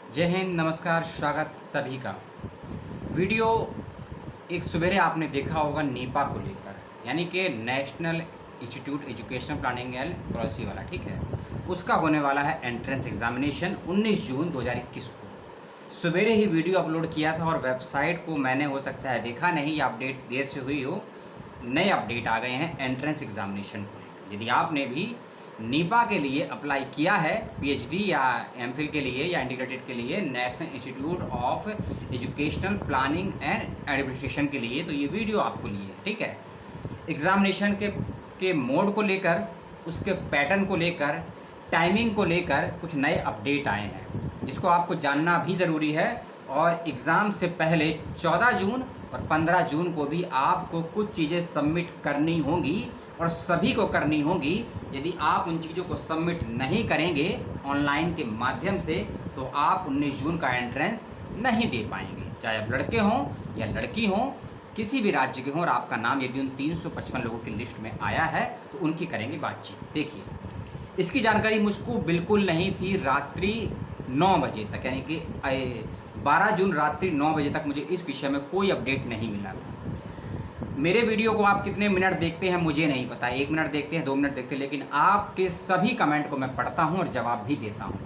जय हिंद, नमस्कार, स्वागत सभी का। वीडियो एक सवेरे आपने देखा होगा नीपा को लेकर, यानी कि national institute education planning and policy वाला, ठीक है। उसका होने वाला है एंट्रेंस एग्जामिनेशन 19 जून 2021 को। सवेरे ही वीडियो अपलोड किया था और वेबसाइट को मैंने हो सकता है देखा नहीं या अपडेट देर से हुई हो। नए अपडेट आ गए हैं एंट्रेंस एग्जामिनेशन को लेकर। यदि आपने भी नीपा के लिए अप्लाई किया है, पीएचडी या एमफिल के लिए या इंटीग्रेटेड के लिए, national institute of educational planning and administration के लिए, तो ये वीडियो आपको लिए है, ठीक है। एग्जामिनेशन के मोड को लेकर, उसके पैटर्न को लेकर, टाइमिंग को लेकर कुछ नए अपडेट आए हैं। इसको आपको जानना भी ज़रूरी है। और एग्ज़ाम से पहले 14 जून और 15 जून को भी आपको कुछ चीज़ें सबमिट करनी होंगी और सभी को करनी होगी। यदि आप उन चीज़ों को सबमिट नहीं करेंगे ऑनलाइन के माध्यम से, तो आप 19 जून का एंट्रेंस नहीं दे पाएंगे। चाहे आप लड़के हों या लड़की हों, किसी भी राज्य के हों, और आपका नाम यदि उन 355 लोगों की लिस्ट में आया है तो उनकी करेंगे बातचीत। देखिए, इसकी जानकारी मुझको बिल्कुल नहीं थी। रात्रि 9 बजे तक, यानी कि 12 जून रात्रि 9 बजे तक मुझे इस विषय में कोई अपडेट नहीं मिला था। मेरे वीडियो को आप कितने मिनट देखते हैं मुझे नहीं पता, 1 मिनट देखते हैं, 2 मिनट देखते हैं, लेकिन आपके सभी कमेंट को मैं पढ़ता हूं और जवाब भी देता हूं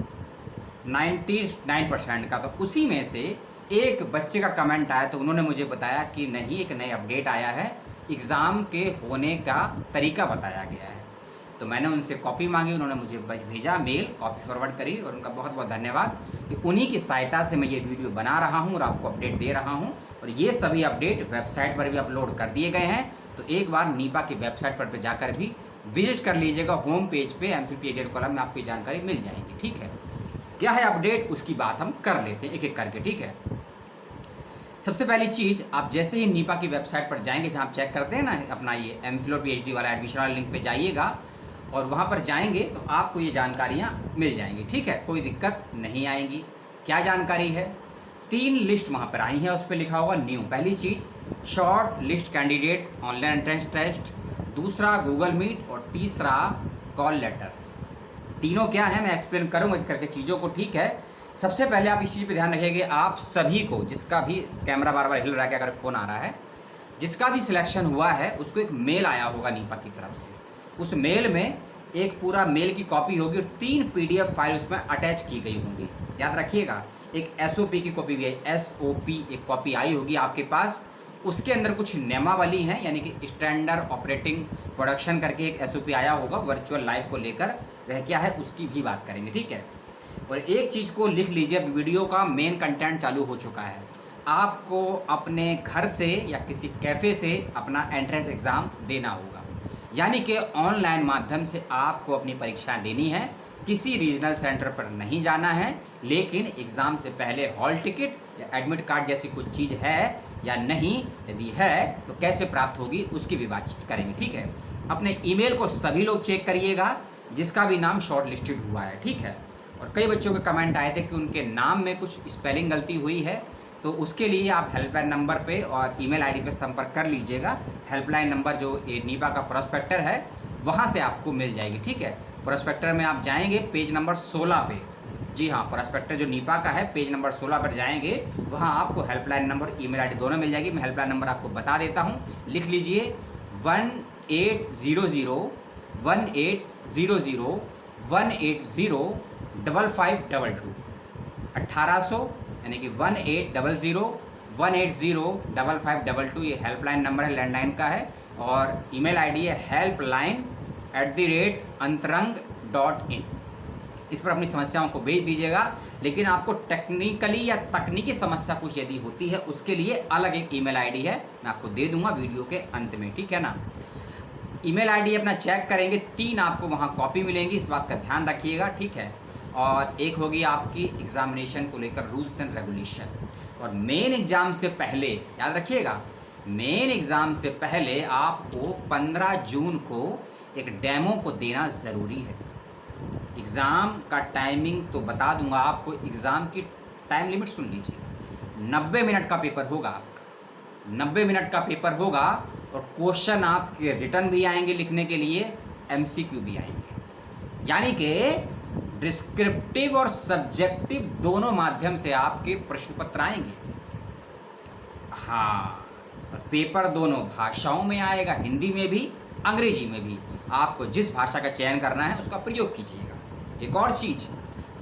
99% का। तो उसी में से एक बच्चे का कमेंट आया, तो उन्होंने मुझे बताया कि नहीं, एक नई अपडेट आया है, एग्ज़ाम के होने का तरीका बताया गया है। तो मैंने उनसे कॉपी मांगी, उन्होंने मुझे भेजा मेल, कॉपी फॉरवर्ड करी, और उनका बहुत बहुत धन्यवाद कि उन्हीं की सहायता से मैं ये वीडियो बना रहा हूँ और आपको अपडेट दे रहा हूँ। और ये सभी अपडेट वेबसाइट पर भी अपलोड कर दिए गए हैं, तो एक बार नीपा की वेबसाइट पर जाकर भी विजिट कर लीजिएगा। होम पेज पे एमफिल पीएचडी कॉलम में आपको ये जानकारी मिल जाएगी, ठीक है। क्या है अपडेट, उसकी बात हम कर लेते हैं एक एक करके, ठीक है। सबसे पहली चीज़, आप जैसे ही नीपा की वेबसाइट पर जाएंगे, जहाँ आप चेक करते हैं ना अपना ये एमफिल और पीएचडी वाला एडमिशन वाला लिंक पे जाइएगा, और वहाँ पर जाएंगे तो आपको ये जानकारियाँ मिल जाएंगी, ठीक है। कोई दिक्कत नहीं आएंगी। क्या जानकारी है, 3 लिस्ट वहाँ पर आई हैं, उस पर लिखा होगा न्यू। पहली चीज़, short list candidate online entrance test, दूसरा गूगल मीट, और तीसरा कॉल लेटर। तीनों क्या है मैं एक्सप्लेन करूँगा करके चीज़ों को, ठीक है। सबसे पहले आप इस चीज़ पे ध्यान रखिएगा, आप सभी को, जिसका भी कैमरा बार बार हिल रहा है, अगर फ़ोन आ रहा है, जिसका भी सिलेक्शन हुआ है उसको एक मेल आया होगा नीपा की तरफ से। उस मेल में एक पूरा मेल की कॉपी होगी और 3 पीडीएफ फाइल उसमें अटैच की गई होंगी। याद रखिएगा, एक एसओपी की कॉपी भी है, एसओपी एक कॉपी आई होगी आपके पास। उसके अंदर कुछ नियमावली हैं, यानी कि स्टैंडर्ड ऑपरेटिंग प्रोडक्शन करके एक एसओपी आया होगा वर्चुअल लाइव को लेकर, वह क्या है उसकी भी बात करेंगे, ठीक है। और एक चीज़ को लिख लीजिए, वीडियो का मेन कंटेंट चालू हो चुका है। आपको अपने घर से या किसी कैफ़े से अपना एंट्रेंस एग्ज़ाम देना होगा, यानी कि ऑनलाइन माध्यम से आपको अपनी परीक्षाएं देनी है। किसी रीजनल सेंटर पर नहीं जाना है, लेकिन एग्ज़ाम से पहले हॉल टिकट या एडमिट कार्ड जैसी कुछ चीज़ है या नहीं, यदि है तो कैसे प्राप्त होगी उसकी भी बातचीत करेंगे, ठीक है। अपने ईमेल को सभी लोग चेक करिएगा जिसका भी नाम शॉर्ट लिस्टेड हुआ है, ठीक है। और कई बच्चों के कमेंट आए थे कि उनके नाम में कुछ स्पेलिंग गलती हुई है, तो उसके लिए आप हेल्पलाइन नंबर पे और ईमेल आईडी पे संपर्क कर लीजिएगा। हेल्पलाइन नंबर जो नीपा का प्रोस्पेक्टर है वहाँ से आपको मिल जाएगी, ठीक है। प्रोस्पेक्टर में आप जाएंगे पेज नंबर 16 पे, जी हाँ, प्रोस्पेक्टर जो नीपा का है पेज नंबर 16 पर जाएंगे, वहाँ आपको हेल्पलाइन नंबर ईमेल आईडी दोनों मिल जाएगी। मैं हेल्पलाइन नंबर आपको बता देता हूँ, लिख लीजिए 180018005522, 1800 यानी कि 1800180552, ये हेल्पलाइन नंबर है, लैंडलाइन का है। और ईमेल आईडी है helpline@antarang.in। इस पर अपनी समस्याओं को भेज दीजिएगा। लेकिन आपको टेक्निकली या तकनीकी समस्या कुछ यदि होती है, उसके लिए अलग एक ईमेल आईडी है, मैं आपको दे दूंगा वीडियो के अंत में, ठीक है ना। ईमेल आईडी अपना चेक करेंगे, 3 आपको वहाँ कॉपी मिलेंगी, इस बात का ध्यान रखिएगा, ठीक है। और एक होगी आपकी एग्जामिनेशन को लेकर रूल्स एंड रेगुलेशन। और मेन एग्ज़ाम से पहले याद रखिएगा, मेन एग्ज़ाम से पहले आपको 15 जून को एक डेमो को देना ज़रूरी है। एग्ज़ाम का टाइमिंग तो बता दूंगा आपको, एग्ज़ाम की टाइम लिमिट सुन लीजिए, 90 मिनट का पेपर होगा आपका, 90 मिनट का पेपर होगा। और क्वेश्चन आपके रिटर्न भी आएंगे लिखने के लिए, एमसीक्यू भी आएंगे, यानी कि डिस्क्रिप्टिव और सब्जेक्टिव दोनों माध्यम से आपके प्रश्न पत्र आएंगे। हाँ, और पेपर दोनों भाषाओं में आएगा, हिंदी में भी अंग्रेजी में भी। आपको जिस भाषा का चयन करना है उसका प्रयोग कीजिएगा। एक और चीज़,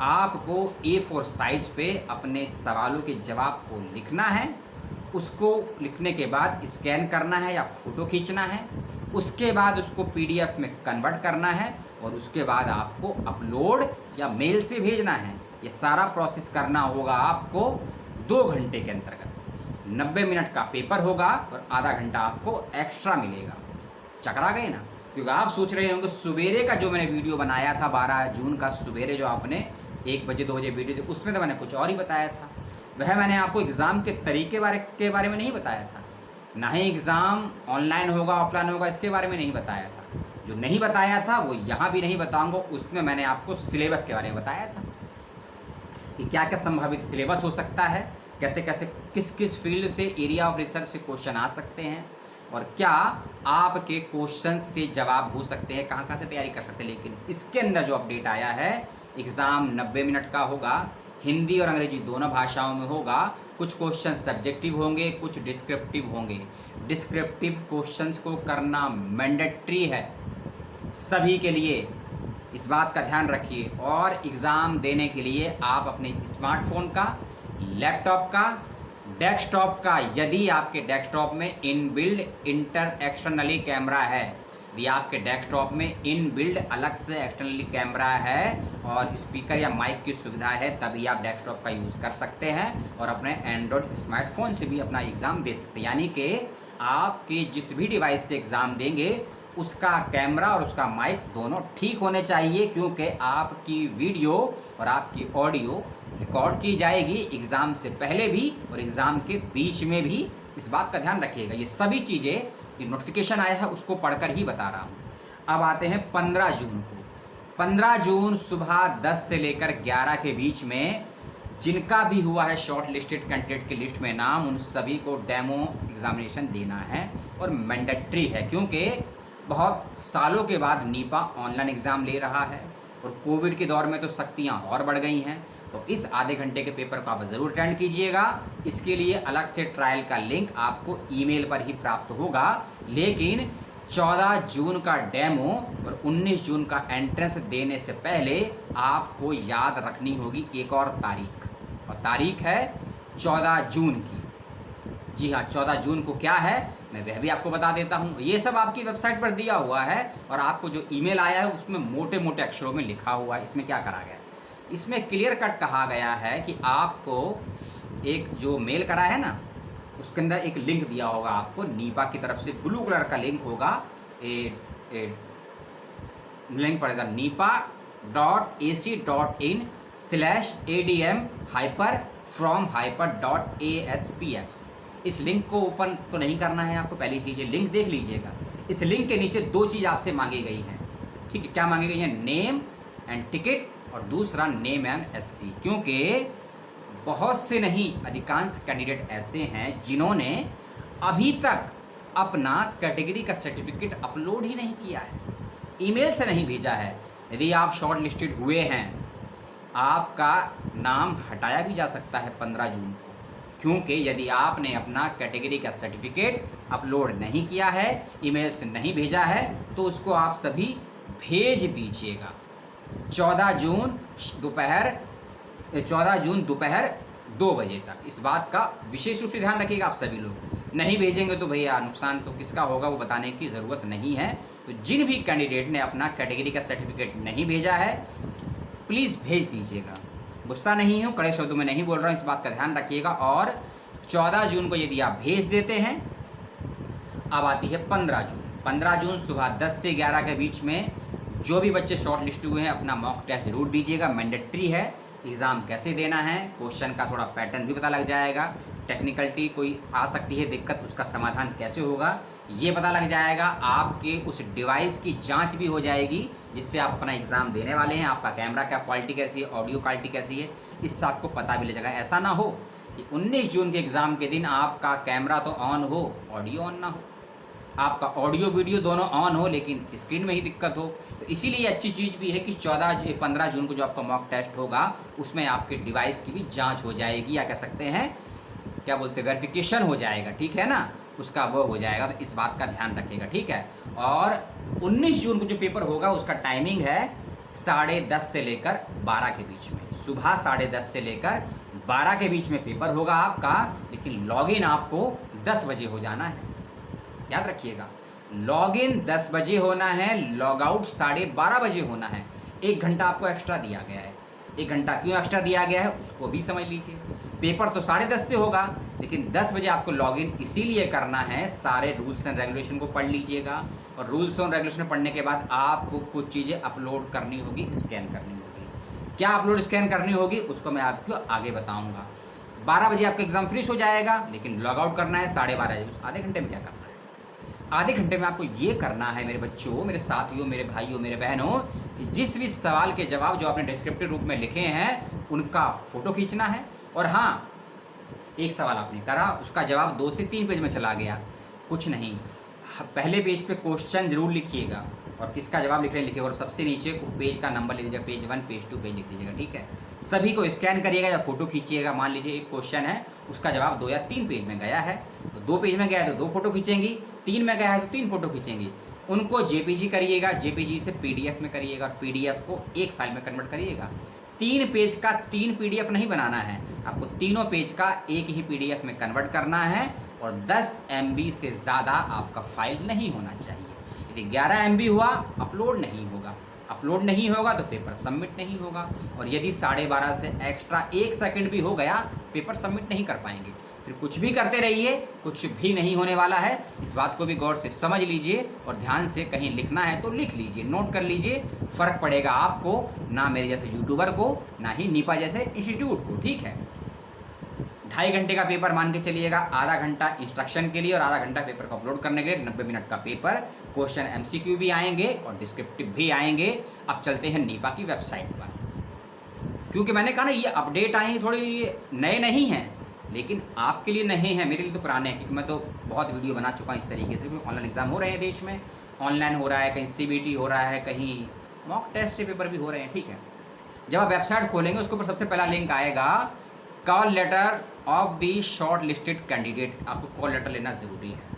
आपको A4 साइज पे अपने सवालों के जवाब को लिखना है। उसको लिखने के बाद स्कैन करना है या फ़ोटो खींचना है। उसके बाद उसको PDF में कन्वर्ट करना है और उसके बाद आपको अपलोड या मेल से भेजना है। ये सारा प्रोसेस करना होगा आपको 2 घंटे के अंतर्गत। 90 मिनट का पेपर होगा और आधा घंटा आपको एक्स्ट्रा मिलेगा। चकरा गए ना? क्योंकि आप सोच रहे होंगे सवेरे का जो मैंने वीडियो बनाया था 12 जून का सवेरे, जो आपने 1 बजे 2 बजे वीडियो थी, उसमें तो मैंने कुछ और ही बताया था। वह मैंने आपको एग्ज़ाम के तरीके के बारे में नहीं बताया था, ना ही एग्ज़ाम ऑनलाइन होगा ऑफलाइन होगा इसके बारे में नहीं बताया था। जो नहीं बताया था वो यहाँ भी नहीं बताऊँगा। उसमें मैंने आपको सिलेबस के बारे में बताया था कि क्या क्या संभावित सिलेबस हो सकता है, कैसे कैसे किस किस फील्ड से, एरिया ऑफ रिसर्च से क्वेश्चन आ सकते हैं और क्या आपके क्वेश्चंस के जवाब हो सकते हैं, कहाँ कहाँ से तैयारी कर सकते हैं। लेकिन इसके अंदर जो अपडेट आया है, एग्ज़ाम 90 मिनट का होगा, हिंदी और अंग्रेजी दोनों भाषाओं में होगा। कुछ क्वेश्चन सब्जेक्टिव होंगे, कुछ डिस्क्रिप्टिव होंगे। डिस्क्रिप्टिव क्वेश्चंस को करना मैंडेटरी है सभी के लिए, इस बात का ध्यान रखिए। और एग्ज़ाम देने के लिए आप अपने स्मार्टफोन का, लैपटॉप का, डेस्कटॉप का, यदि आपके डेस्कटॉप में इनबिल्ड एक्सटर्नली कैमरा है, यदि आपके डेस्कटॉप में इनबिल्ड अलग से एक्सटर्नली कैमरा है और स्पीकर या माइक की सुविधा है, तभी आप डेस्कटॉप का यूज़ कर सकते हैं और अपने एंड्रॉयड स्मार्टफोन से भी अपना एग्ज़ाम दे सकते हैं। यानी कि आपके जिस भी डिवाइस से एग्ज़ाम देंगे उसका कैमरा और उसका माइक दोनों ठीक होने चाहिए, क्योंकि आपकी वीडियो और आपकी ऑडियो रिकॉर्ड की जाएगी एग्ज़ाम से पहले भी और एग्ज़ाम के बीच में भी। इस बात का ध्यान रखिएगा। ये सभी चीज़ें, ये नोटिफिकेशन आया है उसको पढ़कर ही बता रहा हूँ। अब आते हैं 15 जून को। 15 जून सुबह 10 से लेकर 11 के बीच में जिनका भी हुआ है शॉर्ट लिस्टेड कैंडिडेट की लिस्ट में नाम, उन सभी को डेमो एग्जामिनेशन देना है और मैंडेटरी है, क्योंकि बहुत सालों के बाद नीपा ऑनलाइन एग्ज़ाम ले रहा है और कोविड के दौर में तो सख्तियाँ और बढ़ गई हैं। तो इस आधे घंटे के पेपर को आप ज़रूर अटेंड कीजिएगा। इसके लिए अलग से ट्रायल का लिंक आपको ईमेल पर ही प्राप्त होगा, लेकिन 14 जून का डेमो और 19 जून का एंट्रेंस देने से पहले आपको याद रखनी होगी एक और तारीख, और तारीख है 14 जून की। जी हाँ, 14 जून को क्या है मैं वह भी आपको बता देता हूँ। ये सब आपकी वेबसाइट पर दिया हुआ है और आपको जो ईमेल आया है उसमें मोटे मोटे अक्षरों में लिखा हुआ है। इसमें क्या करा गया है, इसमें क्लियर कट कहा गया है कि आपको एक जो मेल करा है ना, उसके अंदर एक लिंक दिया होगा आपको नीपा की तरफ से, ब्लू कलर का लिंक होगा। लिंक पड़ेगा nipa.ac.in/adm-from-.aspx। इस लिंक को ओपन तो नहीं करना है आपको, पहली चीज़ ये लिंक देख लीजिएगा। इस लिंक के नीचे 2 चीज़ आपसे मांगी गई हैं, ठीक है? क्या मांगी गई है? नेम एंड टिकट और दूसरा नेम एंड SC। क्योंकि बहुत से नहीं, अधिकांश कैंडिडेट ऐसे हैं जिन्होंने अभी तक अपना कैटेगरी का सर्टिफिकेट अपलोड ही नहीं किया है, ईमेल से नहीं भेजा है। यदि आप शॉर्ट लिस्टेड हुए हैं, आपका नाम हटाया भी जा सकता है 15 जून को, क्योंकि यदि आपने अपना कैटेगरी का सर्टिफिकेट अपलोड नहीं किया है, ईमेल से नहीं भेजा है, तो उसको आप सभी भेज दीजिएगा 14 जून दोपहर 2 बजे तक। इस बात का विशेष रूप से ध्यान रखिएगा आप सभी लोग। नहीं भेजेंगे तो भैया नुकसान तो किसका होगा, वो बताने की ज़रूरत नहीं है। तो जिन भी कैंडिडेट ने अपना कैटेगरी का सर्टिफिकेट नहीं भेजा है, प्लीज़ भेज दीजिएगा। गुस्सा नहीं हूँ, कड़े शब्दों में नहीं बोल रहा हूँ, इस बात का ध्यान रखिएगा। और 14 जून को यदि आप भेज देते हैं, अब आती है 15 जून। 15 जून सुबह 10 से 11 के बीच में जो भी बच्चे शॉर्ट लिस्ट हुए हैं अपना मॉक टेस्ट जरूर दीजिएगा। मैंडेटरी है। एग्ज़ाम कैसे देना है, क्वेश्चन का थोड़ा पैटर्न भी पता लग जाएगा। टेक्निकलिटी कोई आ सकती है दिक्कत, उसका समाधान कैसे होगा ये पता लग जाएगा। आपके उस डिवाइस की जांच भी हो जाएगी जिससे आप अपना एग्ज़ाम देने वाले हैं। आपका कैमरा क्या क्वालिटी कैसी है, ऑडियो क्वालिटी कैसी है, इससे आपको पता भी लग जाएगा। ऐसा ना हो कि 19 जून के एग्ज़ाम के दिन आपका कैमरा तो ऑन हो, ऑडियो ऑन ना हो। आपका ऑडियो वीडियो दोनों ऑन हो लेकिन स्क्रीन में ही दिक्कत हो। तो इसीलिए अच्छी चीज़ भी है कि 15 जून को जो आपका मॉक टेस्ट होगा उसमें आपके डिवाइस की भी जांच हो जाएगी, या कह सकते हैं क्या बोलते हैं, वेरिफिकेशन हो जाएगा, ठीक है ना, उसका वो हो जाएगा। तो इस बात का ध्यान रखिएगा, ठीक है। और 19 जून को जो पेपर होगा उसका टाइमिंग है 10:30 से लेकर 12 के बीच में। सुबह 10:30 से लेकर 12 के बीच में पेपर होगा आपका, लेकिन लॉगिन आपको 10 बजे हो जाना है, याद रखिएगा। लॉगिन 10 बजे होना है, लॉग आउट 12:30 बजे होना है। 1 घंटा आपको एक्स्ट्रा दिया गया है। 1 घंटा क्यों एक्स्ट्रा दिया गया है उसको भी समझ लीजिए। पेपर तो 10:30 से होगा, लेकिन 10 बजे आपको लॉगिन इसीलिए करना है, सारे रूल्स एंड रेगुलेशन को पढ़ लीजिएगा। और रूल्स एंड रेगुलेशन पढ़ने के बाद आपको कुछ चीज़ें अपलोड करनी होगी, स्कैन करनी होगी। क्या अपलोड स्कैन करनी होगी उसको मैं आपको आगे बताऊँगा। 12 बजे आपका एग्ज़ाम फिनिश हो जाएगा, लेकिन लॉग आउट करना है 12:30 बजे। उस आधे घंटे में क्या करना है? आधे घंटे में आपको ये करना है मेरे बच्चों, मेरे साथियों, मेरे भाइयों, मेरे बहनों, जिस भी सवाल के जवाब जो आपने डिस्क्रिप्टिव रूप में लिखे हैं उनका फ़ोटो खींचना है। और हाँ, एक सवाल आपने करा, उसका जवाब 2 से 3 पेज में चला गया, कुछ नहीं, पहले पेज पे क्वेश्चन जरूर लिखिएगा और किसका जवाब लिख रहे लिखिएगा, और सबसे नीचे पेज का नंबर लिख दीजिएगा, पेज 1, पेज 2, पेज लिख दीजिएगा, ठीक है। सभी को स्कैन करिएगा या फोटो खींचिएगा। मान लीजिए एक क्वेश्चन है, उसका जवाब 2 या 3 पेज में गया है, तो 2 पेज में गया है तो 2 फोटो खींचेंगी, 3 में गया है तो 3 फोटो खींचेंगी। उनको जेपीजी करिएगा, जेपीजी से पीडीएफ में करिएगा, और पीडीएफ को एक फाइल में कन्वर्ट करिएगा। 3 पेज का 3 पीडीएफ नहीं बनाना है, आपको तीनों पेज का एक ही पीडीएफ में कन्वर्ट करना है। और 10 MB से ज़्यादा आपका फाइल नहीं होना चाहिए। यदि 11 MB हुआ अपलोड नहीं होगा, अपलोड नहीं होगा तो पेपर सबमिट नहीं होगा। और यदि 12:30 से एक्स्ट्रा 1 सेकंड भी हो गया, पेपर सबमिट नहीं कर पाएंगे। फिर कुछ भी करते रहिए, कुछ भी नहीं होने वाला है। इस बात को भी गौर से समझ लीजिए और ध्यान से, कहीं लिखना है तो लिख लीजिए, नोट कर लीजिए। फ़र्क पड़ेगा आपको, ना मेरे जैसे यूट्यूबर को, ना ही नीपा जैसे इंस्टीट्यूट को, ठीक है। 2.5 घंटे का पेपर मान के चलिएगा, आधा घंटा इंस्ट्रक्शन के लिए और आधा घंटा पेपर को अपलोड करने के लिए। 90 मिनट का पेपर, क्वेश्चन MCQ भी आएंगे और डिस्क्रिप्टिव भी आएंगे। अब चलते हैं नीपा की वेबसाइट पर, क्योंकि मैंने कहा ना ये अपडेट आई थोड़ी नए नहीं हैं, लेकिन आपके लिए नए हैं, मेरे लिए तो पुराने हैं, क्योंकि मैं तो बहुत वीडियो बना चुका हूँ इस तरीके से। ऑनलाइन एग्जाम हो रहे हैं देश में, ऑनलाइन हो रहा है, कहीं CBT हो रहा है, कहीं मॉक टेस्ट से पेपर भी हो रहे हैं, ठीक है। जब आप वेबसाइट खोलेंगे उसके ऊपर सबसे पहला लिंक आएगा, call letter of the shortlisted candidate. आपको कॉल लेटर लेना ज़रूरी है।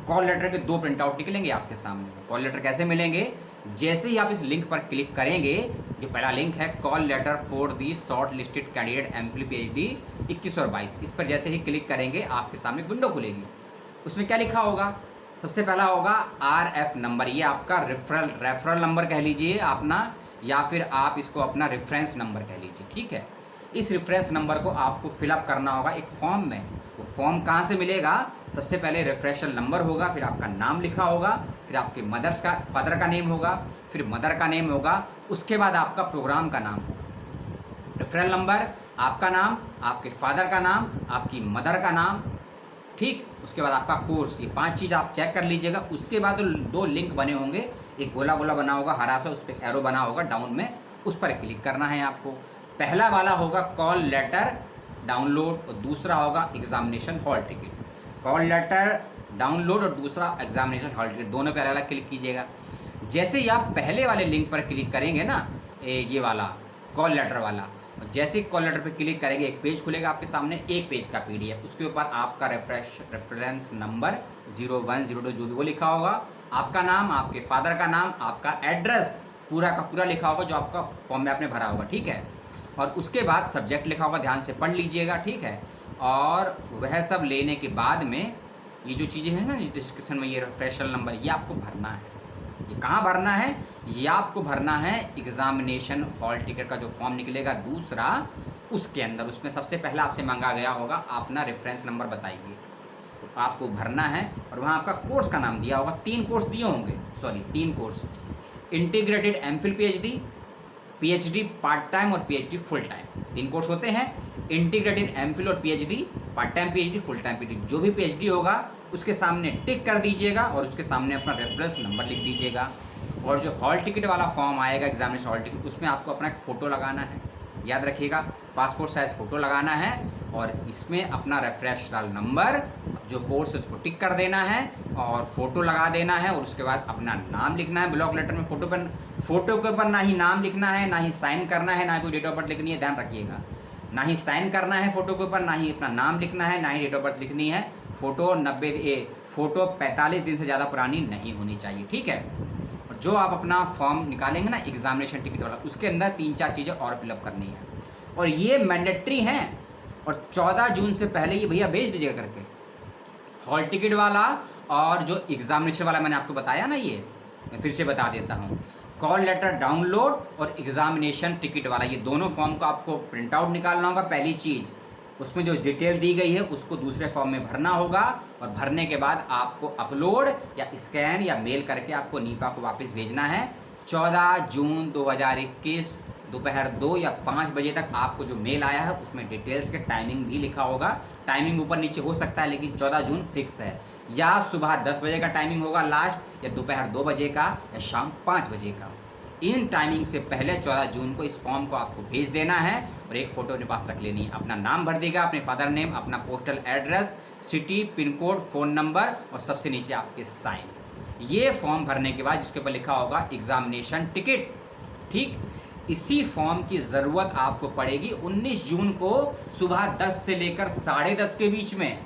कॉल लेटर के 2 प्रिंट आउट निकलेंगे आपके सामने। कॉल लेटर कैसे मिलेंगे? जैसे ही आप इस लिंक पर क्लिक करेंगे, जो पहला लिंक है call letter for the shortlisted candidate MPhil PhD 21 और 22, इस पर जैसे ही क्लिक करेंगे आपके सामने विंडो खुलेगी। उसमें क्या लिखा होगा? सबसे पहला होगा RF नंबर, ये आपका रेफरल नंबर कह लीजिए अपना, या फिर आप इसको अपना रेफरेंस नंबर कह लीजिए, ठीक है। इस रेफरेंस नंबर को आपको फिलअप करना होगा एक फॉर्म में। वो फॉर्म कहाँ से मिलेगा? सबसे पहले रेफरेंशियल नंबर होगा, फिर आपका नाम लिखा होगा, फिर आपके फादर का नेम होगा, फिर मदर का नेम होगा, उसके बाद आपका प्रोग्राम का नाम होगा। रेफरेंस नंबर, आपका नाम, आपके फादर का नाम, आपकी मदर का नाम, ठीक। उसके बाद आपका कोर्स, ये 5 चीज़ आप चेक कर लीजिएगा। उसके बाद 2 लिंक बने होंगे, एक गोला गोला बना होगा हरा सा, उस पर एरो बना होगा डाउन में, उस पर क्लिक करना है आपको। पहला वाला होगा कॉल लेटर डाउनलोड और दूसरा होगा examination hall ticket. Call letter download और दूसरा एग्जामिनेशन हॉल टिकट, दोनों पे अलग क्लिक कीजिएगा। जैसे ही आप पहले वाले लिंक पर क्लिक करेंगे ना, ये वाला कॉल लेटर वाला, जैसे ही कॉल लेटर पे क्लिक करेंगे एक पेज खुलेगा आपके सामने, एक पेज का PDF, उसके ऊपर आपका रेफरेंस नंबर 01, 02 जो भी वो लिखा होगा, आपका नाम, आपके फादर का नाम, आपका एड्रेस पूरा का पूरा लिखा होगा जो आपका फॉर्म में आपने भरा होगा, ठीक है। और उसके बाद सब्जेक्ट लिखा होगा, ध्यान से पढ़ लीजिएगा, ठीक है। और वह सब लेने के बाद में ये जो चीज़ें हैं ना डिस्क्रिप्शन में, ये रेफरेंशियल नंबर, ये आपको भरना है। ये कहाँ भरना है? ये आपको भरना है एग्जामिनेशन हॉल टिकट का जो फॉर्म निकलेगा दूसरा, उसके अंदर। उसमें सबसे पहला आपसे मांगा गया होगा अपना रेफरेंस नंबर बताइए, तो आपको भरना है। और वहाँ आपका कोर्स का नाम दिया होगा, 3 कोर्स दिए होंगे, 3 course, integrated MPhil PhD part time और PhD फुल टाइम, 3 कोर्स होते हैं। इंटीग्रेटेड MPhil और PhD part time PhD full time PhD, जो भी PhD होगा उसके सामने टिक कर दीजिएगा और उसके सामने अपना रेफरेंस नंबर लिख दीजिएगा। और जो हॉल टिकट वाला फॉर्म आएगा एग्जामिनेशन हॉल टिकट, उसमें आपको अपना एक फ़ोटो लगाना है, याद रखिएगा, पासपोर्ट साइज़ फ़ोटो लगाना है। और इसमें अपना रेफरेंशियल नंबर, जो कोर्स है उसको टिक कर देना है और फ़ोटो लगा देना है और उसके बाद अपना नाम लिखना है। ब्लॉक लेटर में फ़ोटो के ऊपर ना ही नाम लिखना है, ना ही साइन करना है, ना कोई डेट ऑफ बर्थ लिखनी है, ध्यान रखिएगा। ना ही साइन करना है फ़ोटो के ऊपर, ना ही अपना नाम लिखना है, ना ही डेट ऑफ बर्थ लिखनी है। फ़ोटो 45 दिन से ज़्यादा पुरानी नहीं होनी चाहिए, ठीक है। और जो आप अपना फॉर्म निकालेंगे ना एग्जामिनेशन टिकट वाला, उसके अंदर 3-4 चीज़ें और फिलअप करनी है और ये मैंडेटरी हैं। और 14 जून से पहले ये भैया भेज दीजिएगा करके, हॉल टिकट वाला और जो एग्जामिनेशन वाला मैंने आपको बताया ना, ये मैं फिर से बता देता हूँ। कॉल लेटर डाउनलोड और एग्जामिनेशन टिकट वाला, ये दोनों फॉर्म को आपको प्रिंट आउट निकालना होगा। पहली चीज़, उसमें जो डिटेल दी गई है उसको दूसरे फॉर्म में भरना होगा और भरने के बाद आपको अपलोड या स्कैन या मेल करके आपको नीपा को वापस भेजना है। 14 जून 2021 दोपहर 2 या 5 बजे तक आपको जो मेल आया है उसमें डिटेल्स के टाइमिंग भी लिखा होगा। टाइमिंग ऊपर नीचे हो सकता है लेकिन 14 जून फिक्स है। या सुबह 10 बजे का टाइमिंग होगा लास्ट, या दोपहर 2 बजे का, या शाम 5 बजे का। इन टाइमिंग से पहले 14 जून को इस फॉर्म को आपको भेज देना है और एक फ़ोटो अपने पास रख लेनी है। अपना नाम भर देगा, अपने फादर नेम, अपना postal address, city, pin code, phone number और सबसे नीचे आपके साइन। ये फॉर्म भरने के बाद जिसके ऊपर लिखा होगा एग्जामिनेशन टिकट, ठीक, इसी फॉर्म की ज़रूरत आपको पड़ेगी 19 जून को सुबह 10 से लेकर 10:30 के बीच में।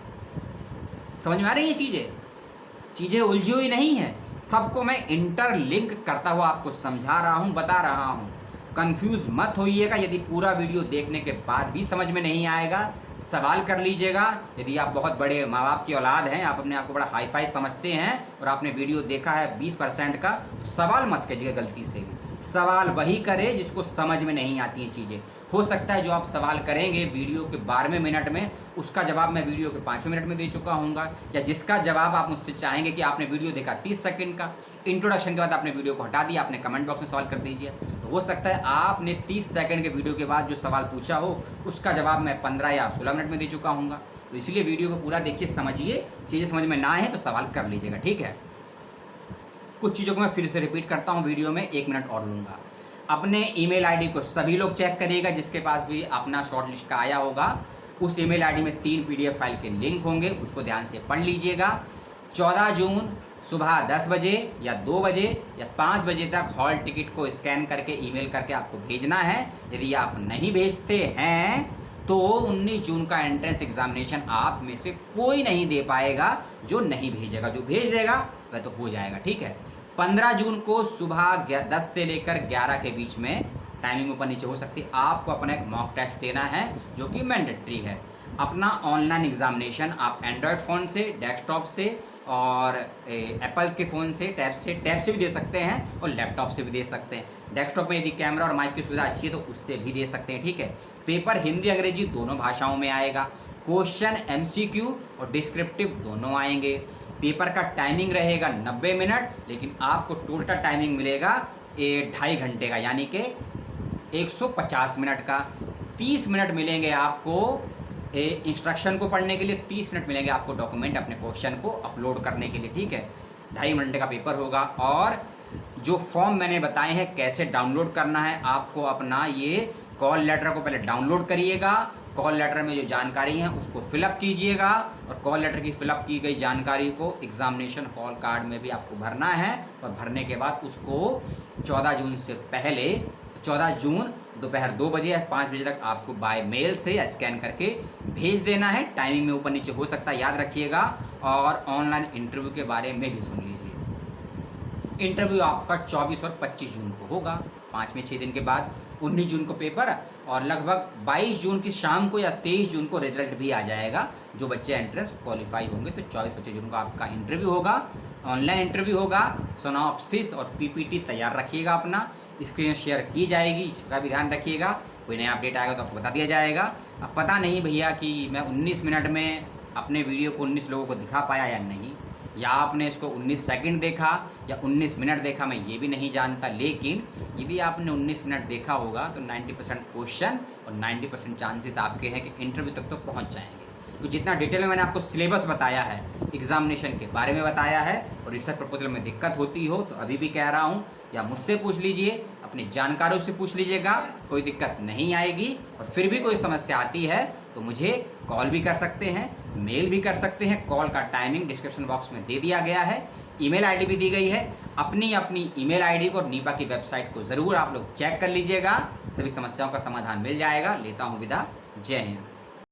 समझ में आ रही है चीज़ें उलझी हुई नहीं है, सबको मैं इंटरलिंक करता हुआ आपको समझा रहा हूँ, बता रहा हूँ। कंफ्यूज मत होइएगा। यदि पूरा वीडियो देखने के बाद भी समझ में नहीं आएगा, सवाल कर लीजिएगा। यदि आप बहुत बड़े माँ बाप की औलाद हैं, आप अपने आप को बड़ा हाई फाई समझते हैं और आपने वीडियो देखा है 20% का, तो सवाल मत कीजिएगा गलती से भी। सवाल वही करे जिसको समझ में नहीं आती हैं चीज़ें। हो सकता है जो आप सवाल करेंगे वीडियो के 12वें मिनट में, उसका जवाब मैं वीडियो के 5वें मिनट में दे चुका हूँगा, या जिसका जवाब आप मुझसे चाहेंगे कि आपने वीडियो देखा 30 सेकंड का, इंट्रोडक्शन के बाद आपने वीडियो को हटा दिया, आपने कमेंट बॉक्स में सवाल कर दीजिए। तो हो सकता है आपने 30 सेकंड के वीडियो के बाद जो सवाल पूछा हो उसका जवाब मैं 15 या 16 मिनट में दे चुका हूँगा। तो इसलिए वीडियो को पूरा देखिए, समझिए, चीज़ें समझ में ना आए तो सवाल कर लीजिएगा, ठीक है। कुछ चीज़ों को मैं फिर से रिपीट करता हूँ, वीडियो में 1 मिनट और लूँगा। अपने ईमेल आईडी को सभी लोग चेक करिएगा, जिसके पास भी अपना शॉर्ट लिस्ट का आया होगा उस ईमेल आईडी में 3 PDF फाइल के लिंक होंगे, उसको ध्यान से पढ़ लीजिएगा। 14 जून सुबह 10 बजे या 2 बजे या 5 बजे तक हॉल टिकट को स्कैन करके ईमेल करके आपको भेजना है। यदि आप नहीं भेजते हैं तो 19 जून का एंट्रेंस एग्जामिनेशन आप में से कोई नहीं दे पाएगा जो नहीं भेजेगा। जो भेज देगा वह तो हो जाएगा, ठीक है। 15 जून को सुबह 10 से लेकर 11 के बीच में, टाइमिंग ऊपर नीचे हो सकती है, आपको अपना एक मॉक टेस्ट देना है जो कि मैंडेटरी है। अपना ऑनलाइन एग्जामिनेशन आप एंड्रॉयड फ़ोन से, डेस्कटॉप से और एप्पल के फ़ोन से, टैब से भी दे सकते हैं और लैपटॉप से भी दे सकते हैं। डेस्कटॉप में यदि कैमरा और माइक की सुविधा अच्छी है तो उससे भी दे सकते हैं, ठीक है। पेपर हिंदी अंग्रेजी दोनों भाषाओं में आएगा। क्वेश्चन MCQ और डिस्क्रिप्टिव दोनों आएंगे। पेपर का टाइमिंग रहेगा 90 मिनट, लेकिन आपको टोटल टाइमिंग मिलेगा 2.5 घंटे का, यानी कि 150 मिनट का। 30 मिनट मिलेंगे आपको इंस्ट्रक्शन को पढ़ने के लिए, 30 मिनट मिलेंगे आपको डॉक्यूमेंट अपने क्वेश्चन को अपलोड करने के लिए, ठीक है। 2.5 घंटे का पेपर होगा। और जो फॉर्म मैंने बताए हैं कैसे डाउनलोड करना है, आपको अपना ये कॉल लेटर को पहले डाउनलोड करिएगा। कॉल लेटर में जो जानकारी है उसको फिलअप कीजिएगा और कॉल लेटर की फिलअप की गई जानकारी को एग्जामिनेशन हॉल कार्ड में भी आपको भरना है और भरने के बाद उसको 14 जून से पहले, 14 जून दोपहर 2 बजे या 5 बजे तक आपको बाय मेल से या स्कैन करके भेज देना है। टाइमिंग में ऊपर नीचे हो सकता है, याद रखिएगा। और ऑनलाइन इंटरव्यू के बारे में भी सुन लीजिए। इंटरव्यू आपका 24 और 25 जून को होगा, 5-6 दिन के बाद। 19 जून को पेपर और लगभग 22 जून की शाम को या 23 जून को रिजल्ट भी आ जाएगा। जो बच्चे एंट्रेंस क्वालिफाई होंगे तो 24-25 जून को आपका इंटरव्यू होगा, ऑनलाइन इंटरव्यू होगा। सिनॉप्सिस और PPT तैयार रखिएगा, अपना स्क्रीन शेयर की जाएगी, इसका भी ध्यान रखिएगा। कोई नया अपडेट आएगा तो आपको बता दिया जाएगा। अब पता नहीं भैया कि मैं 19 मिनट में अपने वीडियो को 19 लोगों को दिखा पाया या नहीं, या आपने इसको 19 सेकंड देखा या 19 मिनट देखा, मैं ये भी नहीं जानता। लेकिन यदि आपने 19 मिनट देखा होगा तो 90% क्वेश्चन और 90% चांसेस आपके हैं कि इंटरव्यू तक तो पहुंच जाएंगे। तो जितना डिटेल में मैंने आपको सिलेबस बताया है, एग्जामिनेशन के बारे में बताया है, और रिसर्च प्रपोजल में दिक्कत होती हो तो अभी भी कह रहा हूँ, या मुझसे पूछ लीजिए, अपने जानकारों से पूछ लीजिएगा, कोई दिक्कत नहीं आएगी। और फिर भी कोई समस्या आती है तो मुझे कॉल भी कर सकते हैं, मेल भी कर सकते हैं। कॉल का टाइमिंग डिस्क्रिप्शन बॉक्स में दे दिया गया है, ईमेल आईडी भी दी गई है। अपनी ईमेल आईडी को और नीपा की वेबसाइट को ज़रूर आप लोग चेक कर लीजिएगा, सभी समस्याओं का समाधान मिल जाएगा। लेता हूँ विदा, जय हिंद।